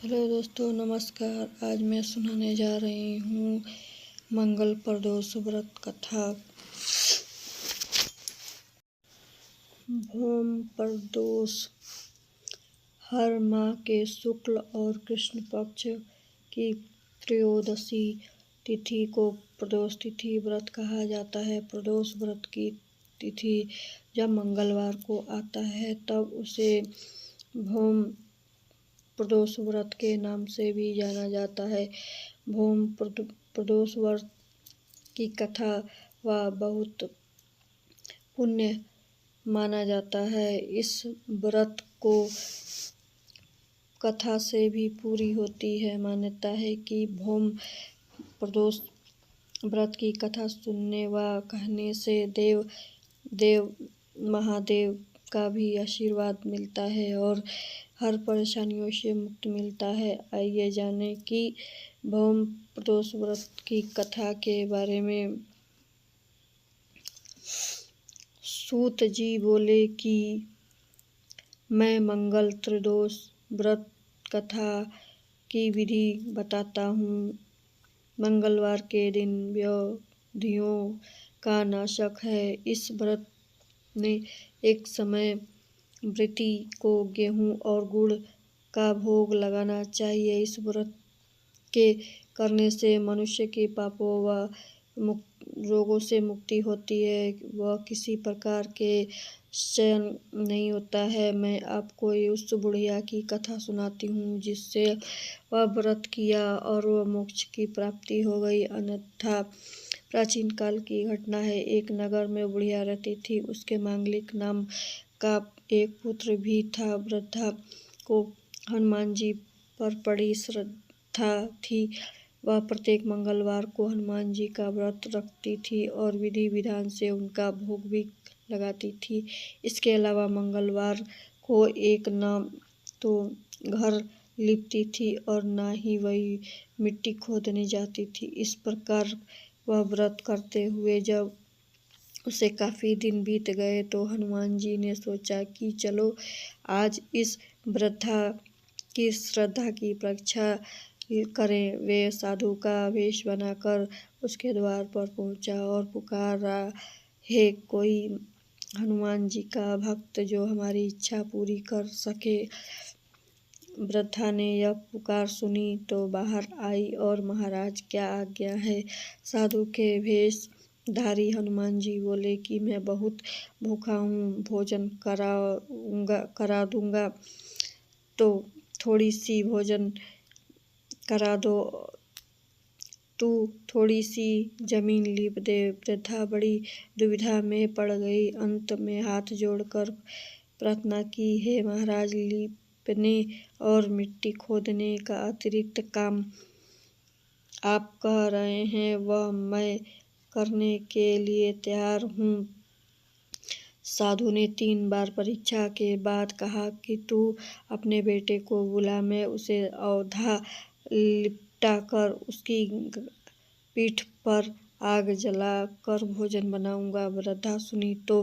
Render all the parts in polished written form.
Hello दोस्तों, नमस्कार। आज मैं सुनाने जा रही हूँ मंगल प्रदोष व्रत कथा। भौम प्रदोष हर माह के शुक्ल और कृष्ण पक्ष की त्रयोदशी तिथि को प्रदोष तिथि व्रत कहा जाता है। प्रदोष व्रत की तिथि जब मंगलवार को आता है तब उसे भौम प्रदोष व्रत के नाम से भी जाना जाता है। भौम प्रदोष व्रत की कथा व बहुत पुण्य माना जाता है। इस व्रत को कथा से भी पूरी होती है। मान्यता है कि भौम प्रदोष व्रत की कथा सुनने व कहने से देव महादेव का भी आशीर्वाद मिलता है और हर परेशानियों से मुक्ति मिलता है। आइए जानें कि भौम प्रदोष व्रत की कथा के बारे में। सूत जी बोले कि मैं मंगल त्रिदोष व्रत कथा की विधि बताता हूँ। मंगलवार के दिन व्याधियों का नाशक है। इस व्रत में एक समय व्रती को गेहूं और गुड़ का भोग लगाना चाहिए। इस व्रत के करने से मनुष्य के पापों व रोगों से मुक्ति होती है। वह किसी प्रकार के चयन नहीं होता है। मैं आपको उस बुढ़िया की कथा सुनाती हूँ जिससे वह व्रत किया और वह मोक्ष की प्राप्ति हो गई। अन्यथा प्राचीन काल की घटना है। एक नगर में बुढ़िया रहती थी। उसके मांगलिक नाम का एक पुत्र भी था। वृद्धा को हनुमान जी पर बड़ी श्रद्धा थी। वह प्रत्येक मंगलवार को हनुमान जी का व्रत रखती थी और विधि विधान से उनका भोग भी लगाती थी। इसके अलावा मंगलवार को एक न तो घर लिपती थी और न ही वही मिट्टी खोदने जाती थी। इस प्रकार वह व्रत करते हुए जब उसे काफ़ी दिन बीत गए तो हनुमान जी ने सोचा कि चलो आज इस वृद्धा की श्रद्धा की परीक्षा करें। वे साधु का वेश बनाकर उसके द्वार पर पहुंचा और पुकारा, हे कोई हनुमान जी का भक्त जो हमारी इच्छा पूरी कर सके। वृद्धा ने यह पुकार सुनी तो बाहर आई और महाराज क्या आज्ञा है। साधु के वेश धारी हनुमान जी बोले कि मैं बहुत भूखा हूँ, भोजन करा दूंगा तो थोड़ी सी भोजन करा दो, तू थोड़ी सी जमीन लीप दे। वृद्धा बड़ी दुविधा में पड़ गई। अंत में हाथ जोड़कर प्रार्थना की, हे महाराज, लीपने और मिट्टी खोदने का अतिरिक्त काम आप कह रहे हैं वह मैं करने के लिए तैयार हूँ। साधु ने 3 बार परीक्षा के बाद कहा कि तू अपने बेटे को बुला, मैं उसे औधा लिपटा कर उसकी पीठ पर आग जला कर भोजन बनाऊंगा। वृद्धा सुनी तो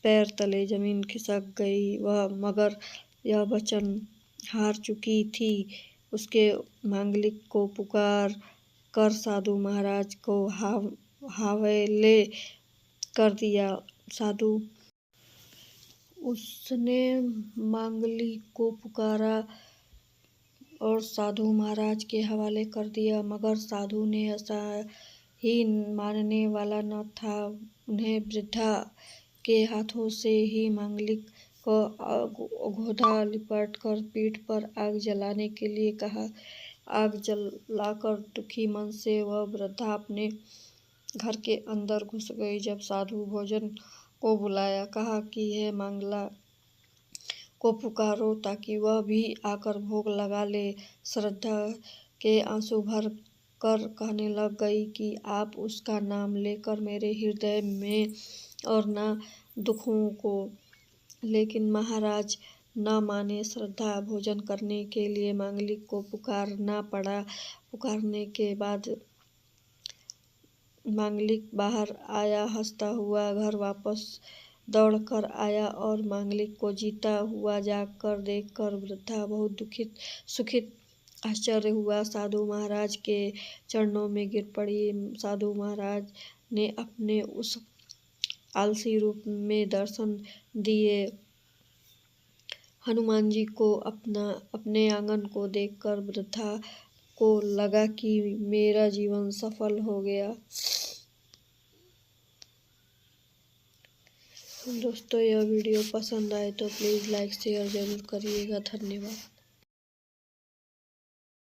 पैर तले जमीन खिसक गई। वह मगर यह वचन हार चुकी थी। उसके मांगलिक को पुकार कर साधु महाराज को हवाले कर दिया। उसने मांगलिक को पुकारा और साधु महाराज के हवाले कर दिया, मगर साधु ने ऐसा ही मानने वाला न था। उन्हें वृद्धा के हाथों से ही मांगलिक को औधा लिपट कर पीठ पर आग जलाने के लिए कहा। आग जलाकर दुखी मन से वह वृद्धा अपने घर के अंदर घुस गई। जब साधु भोजन को बुलाया, कहा कि हे मांगला को पुकारो ताकि वह भी आकर भोग लगा ले। श्रद्धा के आंसू भर कर कहने लग गई कि आप उसका नाम लेकर मेरे हृदय में और न दुखों को। लेकिन महाराज न माने। श्रद्धा भोजन करने के लिए मांगलिक को पुकारना पड़ा। पुकारने के बाद मांगलिक बाहर आया। हंसता हुआ घर वापस दौड़कर आया और मांगलिक को जीता हुआ जाकर देखकर वृद्धा बहुत दुखित सुखित आश्चर्य हुआ। साधु महाराज के चरणों में गिर पड़ी। साधु महाराज ने अपने उस आलसी रूप में दर्शन दिए। हनुमान जी को अपने आंगन को देखकर वृद्धा को लगा कि मेरा जीवन सफल हो गया। दोस्तों, यह वीडियो पसंद आए तो प्लीज़ लाइक शेयर ज़रूर करिएगा। धन्यवाद।